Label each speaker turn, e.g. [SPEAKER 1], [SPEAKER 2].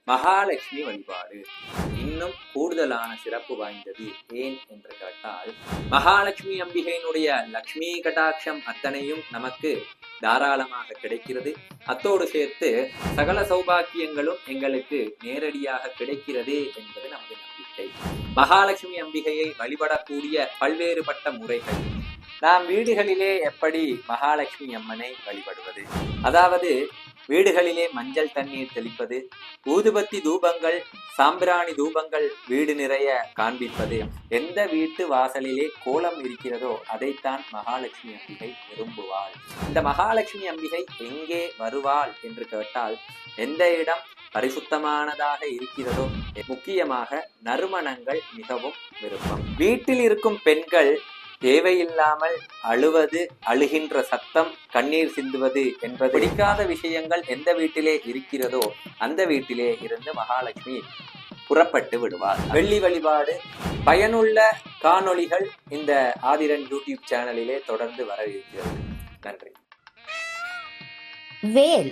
[SPEAKER 1] மகாலட்சுமி வழிபாடு இன்னும் கூடுதலான சிறப்பு வாய்ந்தது. ஏன் என்று கேட்டால், மகாலட்சுமி அம்பிகையினுடைய லட்சுமி கடாட்சம் அத்தனையும் நமக்கு தாராளமாக கிடைக்கிறது. அத்தோடு சேர்த்து சகல சௌபாக்கியங்களும் எங்களுக்கு நேரடியாக கிடைக்கிறது என்பது நமது நம்பிக்கை. மகாலட்சுமி அம்பிகையை வழிபடக்கூடிய பல்வேறுபட்ட முறைகள். நாம் வீடுகளிலே எப்படி மகாலட்சுமி அம்மனை வழிபடுவது? அதாவது வீடுகளிலே மஞ்சள் தண்ணீர் தெளிப்பது, ஊதுபத்தி தூபங்கள், சாம்பிராணி தூபங்கள் வீடு நிறைய காண்பிப்பது. எந்த வீட்டு வாசலிலே கோலம் இருக்கிறதோ அதைத்தான் மகாலட்சுமி அம்பிகை விரும்புவாள். இந்த மகாலட்சுமி அம்பிகை எங்கே வருவாள் என்று கேட்டால், எந்த இடம் பரிசுத்தமானதாக இருக்கிறதோ, முக்கியமாக நறுமணங்கள் மிகவும் விருப்பம். வீட்டில் இருக்கும் பெண்கள் தேவையில்லாமல் அழுவது, அழுகின்ற சத்தம், கண்ணீர் சிந்துவது என்பது பிடிக்காத விஷயங்கள் எந்த வீட்டிலே இருக்கிறதோ அந்த வீட்டிலே இருந்து மகாலட்சுமி புறப்பட்டு விடுவார். வெள்ளி வழிபாடு பயனுள்ள காணொளிகள் இந்த ஆதிரன் யூடியூப் சேனலிலே தொடர்ந்து வர இருக்கிறது. நன்றி.
[SPEAKER 2] வேல்